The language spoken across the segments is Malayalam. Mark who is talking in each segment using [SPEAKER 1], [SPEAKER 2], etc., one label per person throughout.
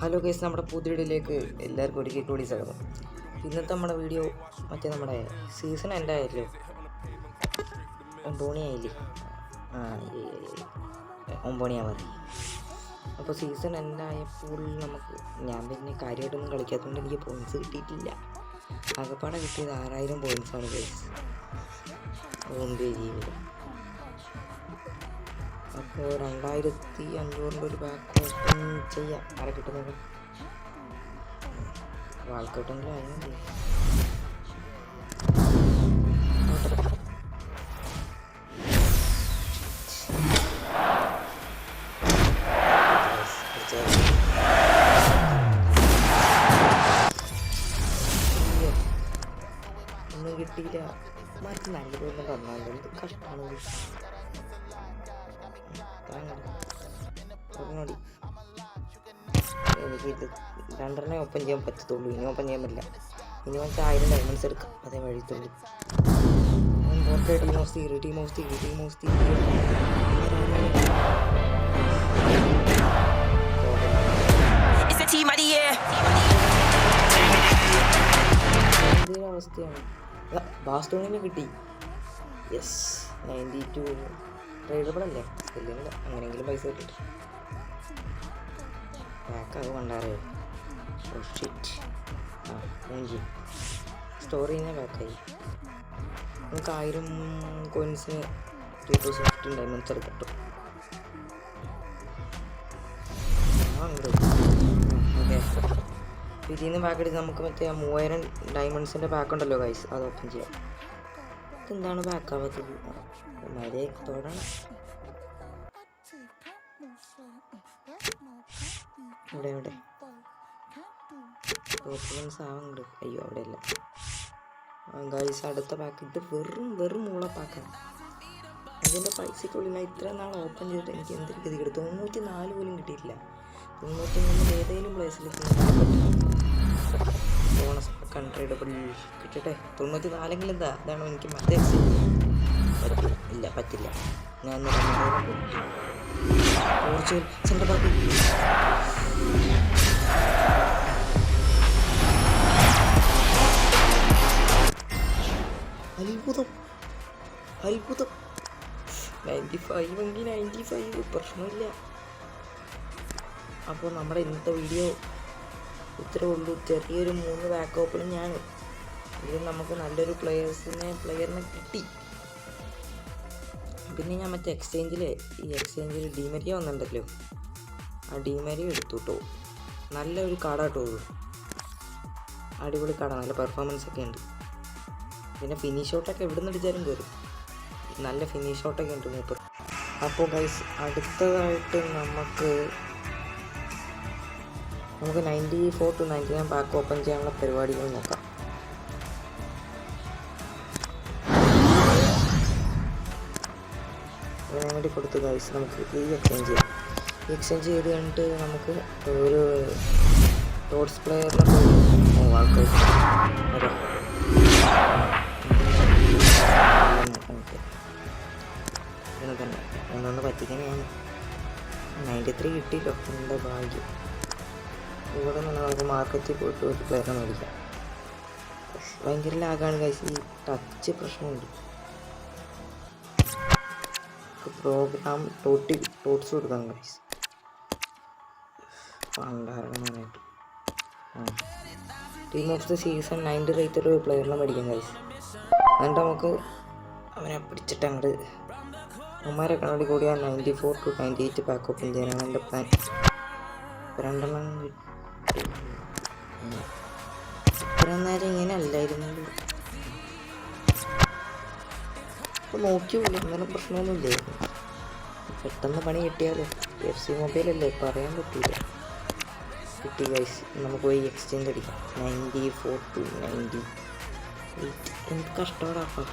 [SPEAKER 1] ഹലോ ഗൈസ്, നമ്മുടെ പുതിയയിലേക്ക് എല്ലാവർക്കും ഒരിക്കൽ കൂടി സ്വാഗതം. ഇന്നത്തെ നമ്മുടെ വീഡിയോ നമ്മുടെ സീസൺ എന്തായാലും 9 മണിയായില്ലേ? 9 മണിയാ മതി. അപ്പോൾ സീസൺ എന്തായപ്പോൾ ഞാൻ പിന്നെ കാര്യമായിട്ടൊന്നും കളിക്കാത്തതുകൊണ്ട് എനിക്ക് പോയിൻറ്റ്സ് കിട്ടിയിട്ടില്ല. ആകപ്പാടെ കിട്ടിയത് 6000 പോയിൻറ്റ്സാണ് ഗൈസ്. ജീവിതം. അപ്പോൾ 2500 ഒരു ബാക്ക് ഓപ്പൺ ചെയ്യാം. ആരെ കിട്ടുന്നത് ആൾക്കോട്ടെങ്കിലും ആയാൽ മതി. ഒന്നും കിട്ടിയില്ല. മറിച്ച് നല്ലതൊന്നും തന്നാലും എന്ത് കഷ്ടമാണ്. എനിക്കിത് 2 ഓപ്പൺ ചെയ്യാൻ പറ്റത്തുള്ളൂ. ഇനി ഓപ്പൺ ചെയ്യാൻ പറ്റില്ല. ഇനി വെച്ചാൽ 1000 ഡയമണ്ട്സ് എടുക്കാം. അതേ വഴിത്തുള്ളൂ. എന്തൊരു അവസ്ഥയാണ്. ബാസ്റ്റോണിന് കിട്ടി. യെസ്, 92 ട്രേഡബിൾ അല്ലേ? ഇല്ലെങ്കിൽ അങ്ങനെയെങ്കിലും പൈസ കിട്ടിട്ട് ബാക്കാകെ കൊണ്ടാറേ. സ്റ്റോറിന്ന് ബാക്കായി. നമുക്ക് 1000 കോയിൻസിന് 2015 ഡയമണ്ട്സ് എടുക്കട്ടു. ഓക്കെ, ഇതിൽ നിന്ന് ബാക്ക് എടുത്ത് നമുക്ക് മറ്റേ 3000 ഡയമണ്ട്സിൻ്റെ ബാക്ക് ഉണ്ടല്ലോ ഗൈസ്, അത് ഓപ്പൺ ചെയ്യാം. ഇതെന്താണ് ബാക്കാവാത്തത്? മഴയെ തൊടണം. ഇവിടെ ഓപ്പണൻസ് ആവുന്നുണ്ട്. അയ്യോ, അവിടെ അല്ല ഗൈസ്. അടുത്ത പാക്ക് ഇത് വെറും മൂള പാക്കാണ്. അതിൻ്റെ പൈസക്കുള്ളിൽ ഇത്ര നാൾ ഓപ്പൺ ചെയ്തിട്ട് എനിക്ക് എന്തൊരു ഗതി കിട്ടും. 94 പോലും കിട്ടിയിട്ടില്ല. 93 ഏതെങ്കിലും പ്ലേസിൽ ബോണസ് കൺട്രേഡബിൾ കിട്ടട്ടെ. 94 എന്താ? അതാണ് എനിക്ക് മറ്റേ പറ്റും. ഇല്ല, പറ്റില്ല. ഞാൻ പോർച്ചുഗൽ സെൻ്റർ ബാക്ക്. അത്ഭുതം 95 എങ്കിൽ 95 പ്രശ്നമില്ല. അപ്പോൾ നമ്മുടെ ഇന്നത്തെ വീഡിയോ ഇത്രേ ഉള്ളൂ. ചെറിയൊരു 3 ബാക്ക് ഓപ്പണും ഞാൻ ഇത് നമുക്ക് നല്ലൊരു പ്ലെയറിനെ കിട്ടി. പിന്നെ ഞാൻ മറ്റേ എക്സ്ചേഞ്ചിൽ ഡിമരിയ വന്നിട്ടുണ്ടല്ലോ, ആ ഡിമരിയ എടുത്തു കേട്ടോ. നല്ലൊരു കാർഡ കേട്ടോ. അടിപൊളി കാർഡാണ്, നല്ല പെർഫോമൻസ് ഒക്കെ ഉണ്ട്. പിന്നെ ഫിനിഷ് ഷോട്ടൊക്കെ എവിടെ നിന്ന് അടിച്ചാലും കയറും. നല്ല ഫിനിഷ് ഷോട്ടൊക്കെ ഉണ്ട് മൂപ്പർ. അപ്പോൾ ഗൈസ്, അടുത്തതായിട്ട് നമുക്ക് 94 to 99 പാക്ക് ഓപ്പൺ ചെയ്യാനുള്ള പരിപാടികൾ നോക്കാം. അതിന് വേണ്ടി കൊടുത്തു ഗൈസ്. നമുക്ക് ഈ എക്സ്ചേഞ്ച് ചെയ്ത് കഴിഞ്ഞിട്ട് നമുക്ക് ഒരു ടോട്സ് പ്ലെയറിനെ ആൾക്കാർ വരാം. ഇങ്ങനെ തന്നെ ഒന്നൊന്ന് പറ്റിക്കാൻ ഞാൻ 93 കിട്ടിയിട്ടോ. എൻ്റെ ഭാഗ്യം. ഇവിടെ നിന്ന് നമുക്ക് മാർക്കറ്റിൽ പോയിട്ട് ഒരു പ്ലെയറിനെ മേടിക്കാം. ഭയങ്കര ലാഗാണ് ഗൈസ്. ഈ ടച്ച് പ്രശ്നമുണ്ട്. പ്രോഗ്രാം ടോട്ട്സ് കൊടുക്കണം ഗൈസ്. പണ്ടാറാനായിട്ട് team of the season 90 rated ഒരു പ്ലെയറിനെ മേടിക്കാം ഗൈസ്. എന്നിട്ട് നമുക്ക് അവനെ പിടിച്ചിട്ട് അങ്ങോട്ട് അവന്മാരെ കണ്ണോടി കൂടി ആ 94 to 98 പാക്ക് ഓപ്പൺ ചെയ്യാനാണ് എൻ്റെ പ്ലാൻ. 2 ഇത്ര നേരം ഇങ്ങനെ അല്ലായിരുന്നല്ലോ. അപ്പോൾ നോക്കിയുള്ളൂ, അങ്ങനെ പ്രശ്നമൊന്നുമില്ലായിരുന്നു. പെട്ടെന്ന് പണി കിട്ടിയാലോ. FC മൊബൈലല്ലേ, പറയാൻ പറ്റില്ല. കിട്ടി ഗൈസ്. നമുക്ക് പോയി എക്സ്ചേഞ്ച് അടിക്കാം. 94 to 98. എന്ത് കഷ്ടപ്പാടാപ്പാ.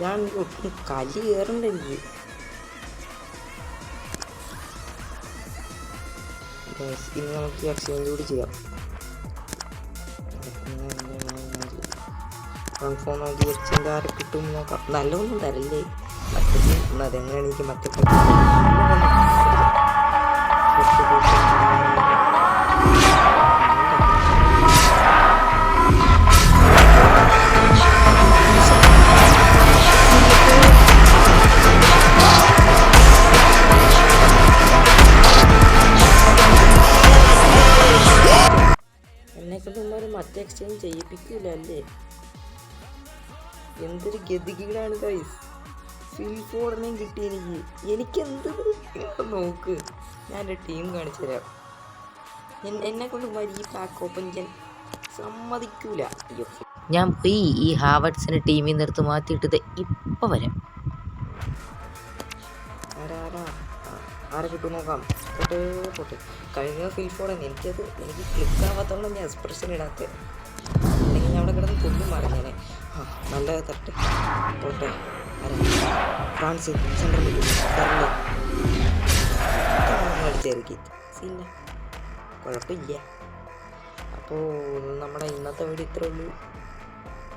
[SPEAKER 1] ഞാൻ ഒട്ടും കലി കയറണ്ട എനിക്ക്. ഇനി നമുക്ക് എക്സ്ചേഞ്ച് കൂടി ചെയ്യാം. കൺഫേം നോക്കി എക്സ്ചേഞ്ച് ആരെ കിട്ടും നോക്കാം. നല്ലതൊന്നും തരല്ലേ. മറ്റേ അതെങ്ങനെയാണ് എനിക്ക് മറ്റേ ഫസ്റ്റ് എക്സ്ചേഞ്ച് ചെയ്യിപ്പിക്കില്ല അല്ലേ? എന്തൊരു ഗതികേടാണ് ഗൈസ്. ഫിൽ ഫോർഡിനെയും കിട്ടി എനിക്കെന്ത് നോക്ക്. ഞാൻ എൻ്റെ ടീം കാണിച്ചു തരാം. എന്നെ കൊണ്ട് വലിയ പാക്ക് ഓപ്പൺ ഞാൻ സമ്മതിക്കൂല. അയ്യോ, ഞാൻ പോയി ഈ ഹാവർട്സിനെ ടീമിൽ നിന്ന് എടുത്ത് മാറ്റിയിട്ടത് ഇപ്പം വരാം. ആരെ കിട്ടും നോക്കാം. പോട്ടെ. കഴിഞ്ഞ ഫിൽ ഫോർഡ് തന്നെ എനിക്ക് ക്ലിക്ക് ആവാത്തോളം ഞാൻ എക്സ്പ്രഷൻ ഇടാത്ത. അല്ലെങ്കിൽ ഞാൻ അവിടെ കിടന്ന് കൊല്ലും പറഞ്ഞേനെ. നല്ല തട്ട് പോട്ടെ. ഫ്രാൻസ് സെൻട്രൽ അടിച്ചിറക്കി സീന കുഴപ്പമില്ല. അപ്പോൾ നമ്മുടെ ഇന്നത്തെ വീഡിയോ ഇത്രേ ഉള്ളൂ.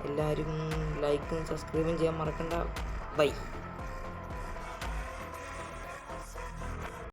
[SPEAKER 1] എല്ലാവരും ലൈക്കും സബ്സ്ക്രൈബും ചെയ്യാൻ മറക്കണ്ട. ബൈ.